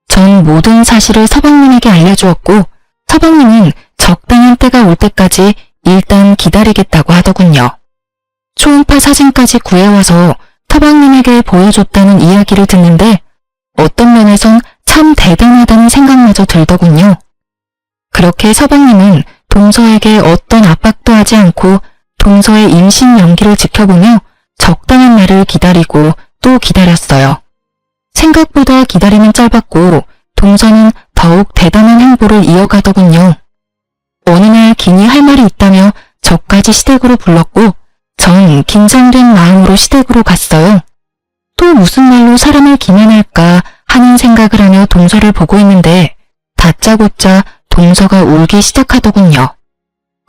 전 모든 사실을 서방님에게 알려주었고 서방님은 적당한 때가 올 때까지 일단 기다리겠다고 하더군요. 초음파 사진까지 구해와서 서방님에게 보여줬다는 이야기를 듣는데 어떤 면에선 참 대단하다는 생각마저 들더군요. 그렇게 서방님은 동서에게 어떤 압박도 하지 않고 동서의 임신 연기를 지켜보며 적당한 날을 기다리고 또 기다렸어요. 생각보다 기다림은 짧았고 동서는 더욱 대단한 행보를 이어가더군요. 어느 날 기니 할 말이 있다며 저까지 시댁으로 불렀고 전 긴장된 마음으로 시댁으로 갔어요. 또 무슨 말로 사람을 기만할까 하는 생각을 하며 동서를 보고 있는데 다짜고짜 동서가 울기 시작하더군요.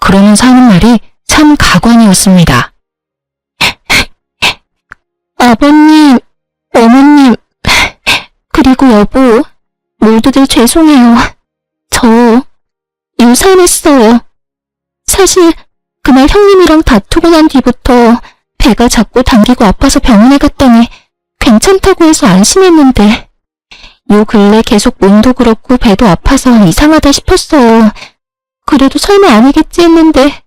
그러면서 하는 말이 참 가관이었습니다. 아버님, 어머님, 그리고 여보, 모두들 죄송해요. 저 유산했어요. 사실 그날 형님이랑 다투고 난 뒤부터 배가 자꾸 당기고 아파서 병원에 갔더니 괜찮다고 해서 안심했는데 요 근래 계속 몸도 그렇고 배도 아파서 이상하다 싶었어요. 그래도 설마 아니겠지 했는데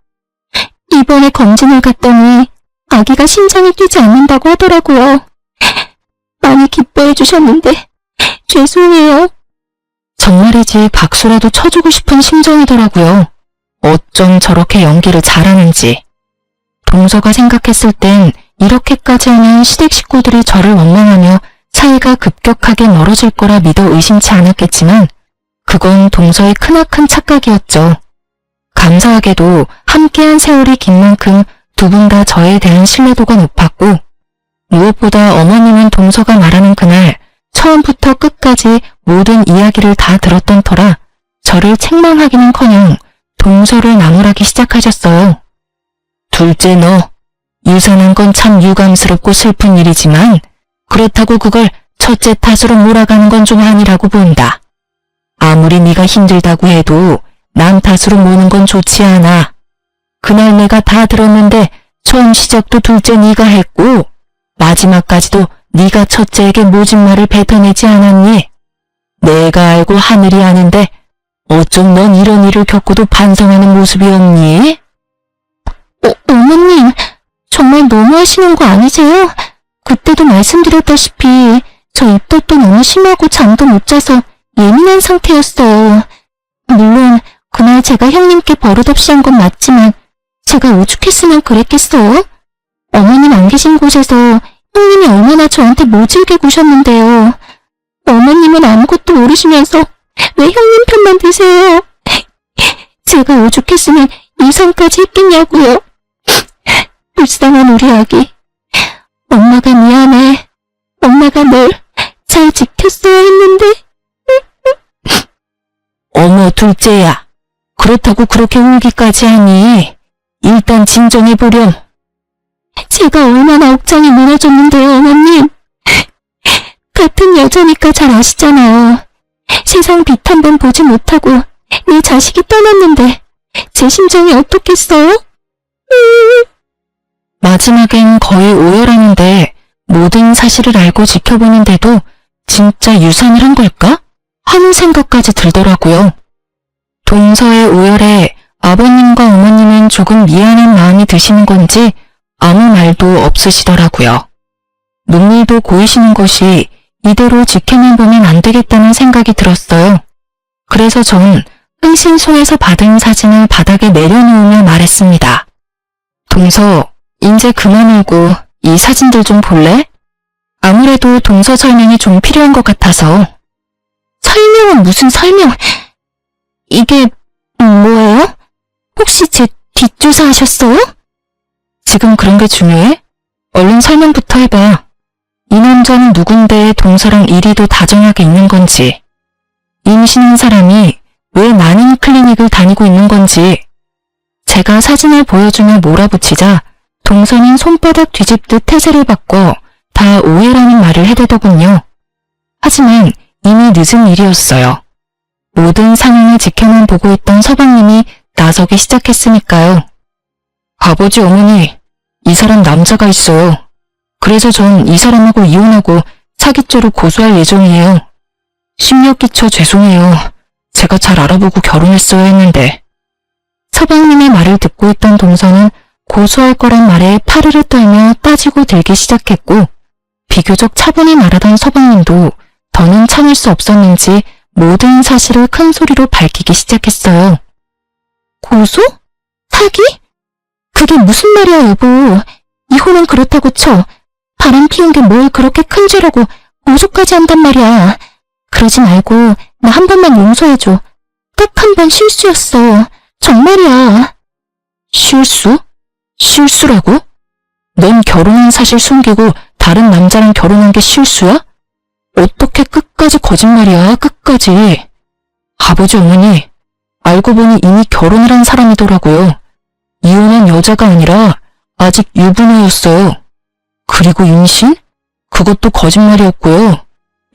이번에 검진을 갔더니 아기가 심장이 뛰지 않는다고 하더라고요. 많이 기뻐해 주셨는데 죄송해요. 정말이지 박수라도 쳐주고 싶은 심정이더라고요. 어쩜 저렇게 연기를 잘하는지. 동서가 생각했을 땐 이렇게까지 하면 시댁 식구들이 저를 원망하며 사이가 급격하게 멀어질 거라 믿어 의심치 않았겠지만 그건 동서의 크나큰 착각이었죠. 감사하게도 함께한 세월이 긴 만큼 두 분 다 저에 대한 신뢰도가 높았고 무엇보다 어머님은 동서가 말하는 그날 처음부터 끝까지 모든 이야기를 다 들었던 터라 저를 책망하기는커녕 동서를 나무라기 시작하셨어요. 둘째 너, 유산한 건 참 유감스럽고 슬픈 일이지만 그렇다고 그걸 첫째 탓으로 몰아가는 건 좀 아니라고 본다. 아무리 네가 힘들다고 해도 남 탓으로 모는 건 좋지 않아. 그날 내가 다 들었는데 처음 시작도 둘째 네가 했고 마지막까지도 네가 첫째에게 모진 말을 뱉어내지 않았니? 내가 알고 하늘이 아는데 어쩜 넌 이런 일을 겪고도 반성하는 모습이 없니? 어머님, 정말 너무하시는 거 아니세요? 그때도 말씀드렸다시피 저 입덧도 너무 심하고 잠도 못 자서 예민한 상태였어요. 물론 그날 제가 형님께 버릇없이 한 건 맞지만 제가 오죽했으면 그랬겠어요? 어머님 안 계신 곳에서 형님이 얼마나 저한테 모질게 구셨는데요. 어머님은 아무것도 모르시면서 왜 형님 편만 드세요? 제가 오죽했으면 이 선까지 했겠냐고요. 불쌍한 우리 아기. 엄마가 미안해. 엄마가 널 잘 지켰어야 했는데. 어머 둘째야, 그렇다고 그렇게 울기까지 하니? 일단 진정해보렴. 제가 얼마나 억장이 무너졌는데요, 어머님. 같은 여자니까 잘 아시잖아요. 세상 빛 한 번 보지 못하고 내 자식이 떠났는데 제 심정이 어떻겠어요? 마지막엔 거의 오열하는데 모든 사실을 알고 지켜보는데도 진짜 유산을 한 걸까? 하는 생각까지 들더라고요. 동서의 오열에 아버님과 어머님은 조금 미안한 마음이 드시는 건지 아무 말도 없으시더라고요. 눈물도 고이시는 것이 이대로 지켜만 보면 안 되겠다는 생각이 들었어요. 그래서 전 흥신소에서 받은 사진을 바닥에 내려놓으며 말했습니다. 동서, 이제 그만 울고 이 사진들 좀 볼래? 아무래도 동서 설명이 좀 필요한 것 같아서. 설명은 무슨 설명? 이게 뭐예요? 혹시 제 뒷조사 하셨어요? 지금 그런 게 중요해? 얼른 설명부터 해봐. 이 남자는 누군데 동서랑 이리도 다정하게 있는 건지, 임신한 사람이 왜 많은 클리닉을 다니고 있는 건지. 제가 사진을 보여주며 몰아붙이자 동서는 손바닥 뒤집듯 태세를 바꿔 다 오해라는 말을 해대더군요. 하지만 이미 늦은 일이었어요. 모든 상황을 지켜만 보고 있던 서방님이 나서기 시작했으니까요. 아버지 어머니, 이 사람 남자가 있어요. 그래서 전 이 사람하고 이혼하고 사기죄로 고소할 예정이에요. 심력 끼쳐 죄송해요. 제가 잘 알아보고 결혼했어야 했는데. 서방님의 말을 듣고 있던 동서는 고소할 거란 말에 파르르 떨며 따지고 들기 시작했고 비교적 차분히 말하던 서방님도 더는 참을 수 없었는지 모든 사실을 큰 소리로 밝히기 시작했어요. 고소? 사기? 그게 무슨 말이야, 여보. 이혼은 그렇다고 쳐. 바람 피운 게 뭘 그렇게 큰 죄라고 고소까지 한단 말이야. 그러지 말고 나 한 번만 용서해줘. 딱 한 번 실수였어. 정말이야. 실수? 실수라고? 넌 결혼한 사실 숨기고 다른 남자랑 결혼한 게 실수야? 어떻게 끝까지 거짓말이야, 끝까지. 아버지 어머니, 알고 보니 이미 결혼을 한 사람이더라고요. 이혼한 여자가 아니라 아직 유부녀였어요. 그리고 임신? 그것도 거짓말이었고요.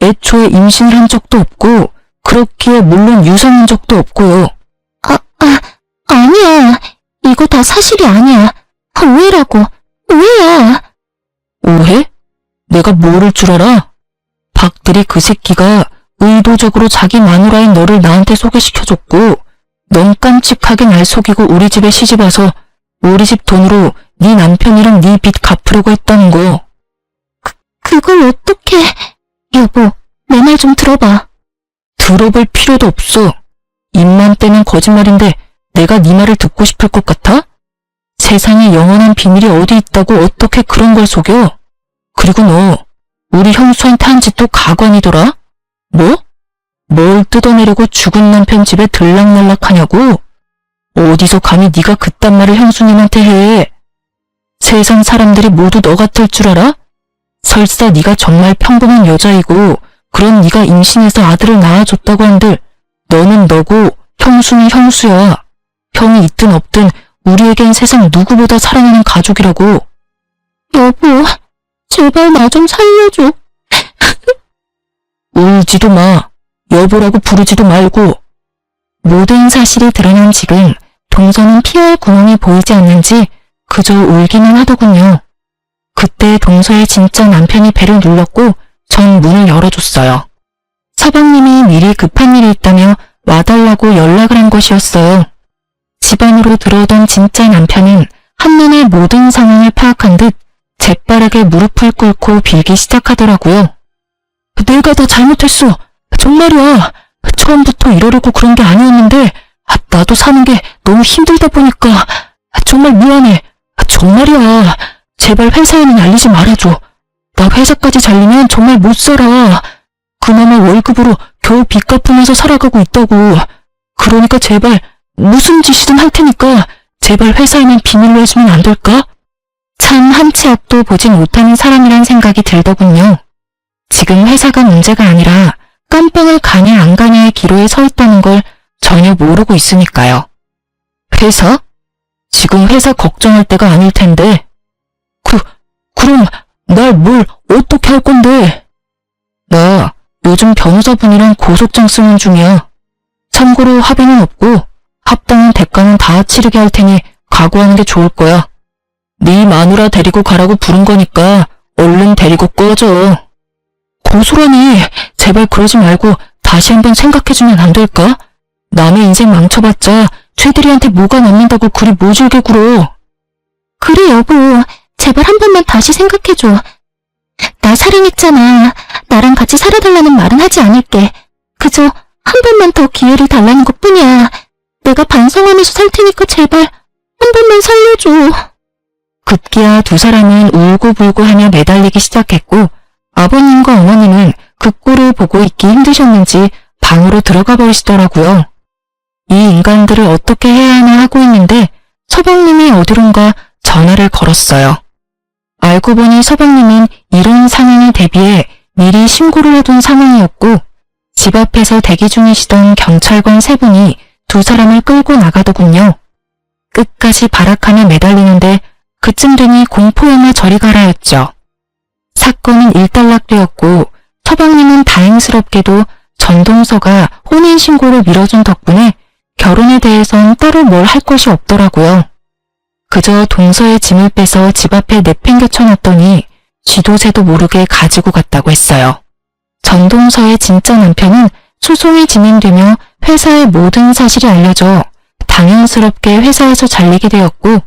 애초에 임신을 한 적도 없고 그렇기에 물론 유산한 적도 없고요. 아니야. 이거 다 사실이 아니야. 오해라고. 오해야. 오해? 내가 모를 줄 알아? 박대리 그 새끼가 의도적으로 자기 마누라인 너를 나한테 소개시켜줬고 넌 깜찍하게 날 속이고 우리 집에 시집와서 우리 집 돈으로 네 남편이랑 네 빚 갚으려고 했다는 거. 그걸 어떻게... 여보, 내 말 좀 들어봐. 들어볼 필요도 없어. 입만 떼면 거짓말인데 내가 네 말을 듣고 싶을 것 같아? 세상에 영원한 비밀이 어디 있다고 어떻게 그런 걸 속여? 그리고 너 우리 형수한테 한 짓도 가관이더라? 뭐? 뭘 뜯어내려고 죽은 남편 집에 들락날락하냐고? 어디서 감히 네가 그딴 말을 형수님한테 해? 세상 사람들이 모두 너 같을 줄 알아? 설사 네가 정말 평범한 여자이고 그런 네가 임신해서 아들을 낳아줬다고 한들 너는 너고 형수는 형수야. 형이 있든 없든 우리에겐 세상 누구보다 사랑하는 가족이라고. 여보, 제발 나 좀 살려줘. 울지도 마. 여보라고 부르지도 말고. 모든 사실이 드러난 지금 동서는 피할 구멍이 보이지 않는지 그저 울기만 하더군요. 그때 동서의 진짜 남편이 배를 눌렀고 전 문을 열어줬어요. 서방님이 미리 급한 일이 있다며 와달라고 연락을 한 것이었어요. 집 안으로 들어오던 진짜 남편은 한눈에 모든 상황을 파악한 듯 재빠르게 무릎을 꿇고 빌기 시작하더라고요. 내가 다 잘못했어. 정말이야. 처음부터 이러려고 그런 게 아니었는데 나도 사는 게 너무 힘들다 보니까 정말 미안해. 정말이야. 제발 회사에는 알리지 말아줘. 나 회사까지 잘리면 정말 못 살아. 그나마 월급으로 겨우 빚 갚으면서 살아가고 있다고. 그러니까 제발 무슨 짓이든 할 테니까 제발 회사에는 비밀로 해주면 안 될까? 참 한 치 앞도 보지 못하는 사람이란 생각이 들더군요. 지금 회사가 문제가 아니라 깜빵을 가냐 안 가냐의 기로에 서 있다는 걸 전혀 모르고 있으니까요. 회사? 지금 회사 걱정할 때가 아닐 텐데. 그럼 날 뭘 어떻게 할 건데? 나 요즘 변호사분이랑 고소장 쓰는 중이야. 참고로 합의는 없고 합당한 대가는 다 치르게 할 테니 각오하는 게 좋을 거야. 네 마누라 데리고 가라고 부른 거니까 얼른 데리고 꺼져. 고소라니. 제발 그러지 말고 다시 한번 생각해주면 안 될까? 남의 인생 망쳐봤자 쟤들이한테 뭐가 남는다고 그리 모질게 굴어. 그래 여보, 제발 한 번만 다시 생각해줘. 나 사랑했잖아. 나랑 같이 살아달라는 말은 하지 않을게. 그저 한 번만 더 기회를 달라는 것뿐이야. 내가 반성하면서 살 테니까 제발 한 번만 살려줘. 급기야 두 사람은 울고불고 하며 매달리기 시작했고 아버님과 어머님은 그 꼴을 보고 있기 힘드셨는지 방으로 들어가 버리시더라고요. 이 인간들을 어떻게 해야 하나 하고 있는데 서방님이 어디론가 전화를 걸었어요. 알고 보니 서방님은 이런 상황에 대비해 미리 신고를 해둔 상황이었고 집 앞에서 대기 중이시던 경찰관 세 분이 두 사람을 끌고 나가더군요. 끝까지 발악하며 매달리는데 그쯤 되니 공포영화 저리 가라 했죠. 사건은 일단락되었고 서방님은 다행스럽게도 전동서가 혼인신고를 밀어준 덕분에 결혼에 대해선 따로 뭘 할 것이 없더라고요. 그저 동서의 짐을 빼서 집 앞에 내팽개쳐놨더니 쥐도 새도 모르게 가지고 갔다고 했어요. 전동서의 진짜 남편은 소송이 진행되며 회사의 모든 사실이 알려져 당연스럽게 회사에서 잘리게 되었고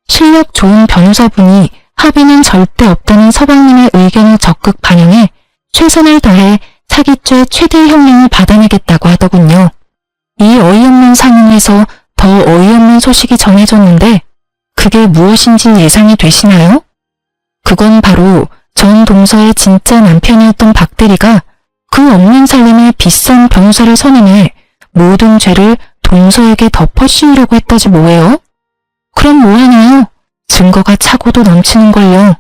실력 좋은 변호사분이 합의는 절대 없다는 서방님의 의견을 적극 반영해 최선을 다해 사기죄 최대 형량을 받아내겠다고 하더군요. 이 어이없는 상황에서 더 어이없는 소식이 전해졌는데 그게 무엇인지 예상이 되시나요? 그건 바로 전 동서의 진짜 남편이었던 박대리가 그 없는 살림에 비싼 변호사를 선임해 모든 죄를 동서에게 덮어씌우려고 했다지 뭐예요? 그럼 뭐하나요? 증거가 차고도 넘치는걸요.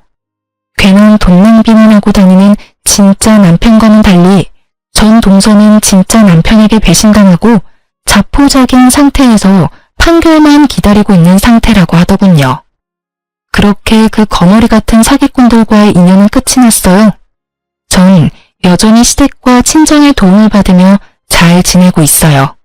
괜한 돈 낭비만 하고 다니는 진짜 남편과는 달리 전 동서는 진짜 남편에게 배신당하고 자포자기한 상태에서 판결만 기다리고 있는 상태라고 하더군요. 그렇게 그 거머리 같은 사기꾼들과의 인연은 끝이 났어요. 전 여전히 시댁과 친정의 도움을 받으며 잘 지내고 있어요.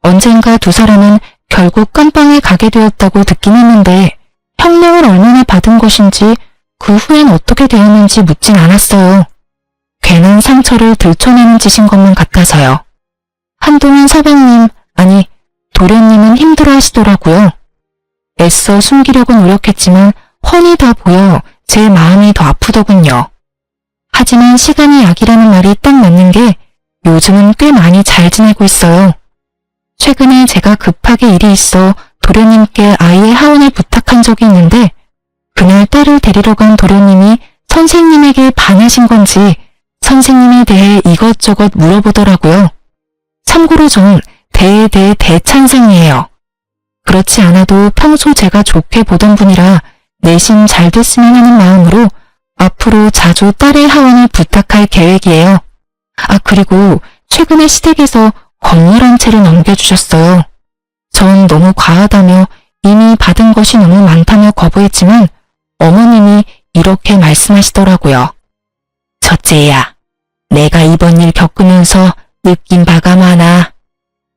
언젠가 두 사람은 결국 깜빵에 가게 되었다고 듣긴 했는데 형량을 얼마나 받은 것인지 그 후엔 어떻게 되었는지 묻진 않았어요. 괜한 상처를 들춰내는 짓인 것만 같아서요. 한동안 서방님, 아니 도련님은 힘들어 하시더라고요. 애써 숨기려고 노력했지만 훤히 다 보여 제 마음이 더 아프더군요. 하지만 시간이 약이라는 말이 딱 맞는 게 요즘은 꽤 많이 잘 지내고 있어요. 최근에 제가 급하게 일이 있어 도련님께 아이의 하원을 부탁한 적이 있는데 그날 딸을 데리러 간 도련님이 선생님에게 반하신 건지 선생님에 대해 이것저것 물어보더라고요. 참고로 전 대에 대해 대찬성이에요. 그렇지 않아도 평소 제가 좋게 보던 분이라 내심 잘 됐으면 하는 마음으로 앞으로 자주 딸의 하원을 부탁할 계획이에요. 아, 그리고 최근에 시댁에서 건물 한 채를 넘겨주셨어요. 전 너무 과하다며 이미 받은 것이 너무 많다며 거부했지만 어머님이 이렇게 말씀하시더라고요. 첫째야, 내가 이번 일 겪으면서 느낀 바가 많아.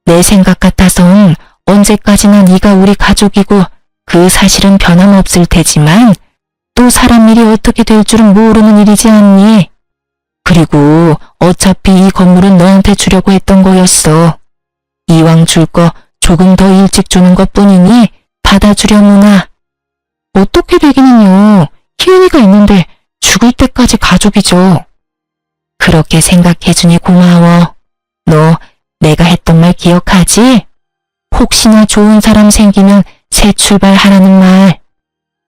내 생각 같아선 언제까지나 네가 우리 가족이고 그 사실은 변함없을 테지만 또 사람 일이 어떻게 될 줄은 모르는 일이지 않니? 그리고 어차피 이 건물은 너한테 주려고 했던 거였어. 이왕 줄 거 조금 더 일찍 주는 것뿐이니 받아주려무나. 어떻게 되기는요. 희은이가 있는데 죽을 때까지 가족이죠. 그렇게 생각해주니 고마워. 너 내가 했던 말 기억하지? 혹시나 좋은 사람 생기면 새 출발하라는 말.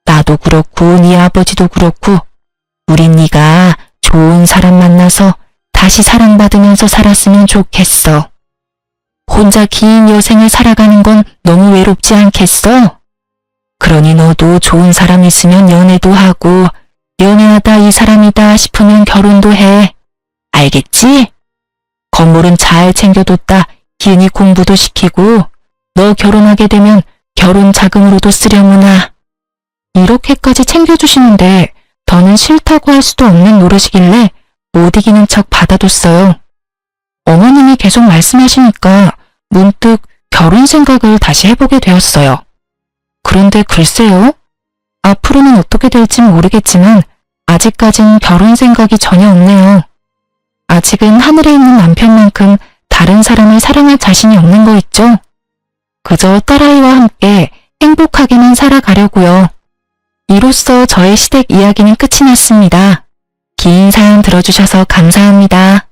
나도 그렇고 네 아버지도 그렇고 우린 네가 좋은 사람 만나서 다시 사랑받으면서 살았으면 좋겠어. 혼자 긴 여생을 살아가는 건 너무 외롭지 않겠어? 그러니 너도 좋은 사람 있으면 연애도 하고 연애하다 이 사람이다 싶으면 결혼도 해. 알겠지? 건물은 잘 챙겨뒀다 희은이 공부도 시키고 너 결혼하게 되면 결혼 자금으로도 쓰려무나. 이렇게까지 챙겨주시는데 더는 싫다고 할 수도 없는 노릇이길래 못 이기는 척 받아뒀어요. 어머님이 계속 말씀하시니까 문득 결혼 생각을 다시 해보게 되었어요. 그런데 글쎄요. 앞으로는 어떻게 될진 모르겠지만 아직까진 결혼 생각이 전혀 없네요. 아직은 하늘에 있는 남편만큼 다른 사람을 사랑할 자신이 없는 거 있죠? 그저 딸아이와 함께 행복하게만 살아가려고요. 이로써 저의 시댁 이야기는 끝이 났습니다. 긴 사연 들어주셔서 감사합니다.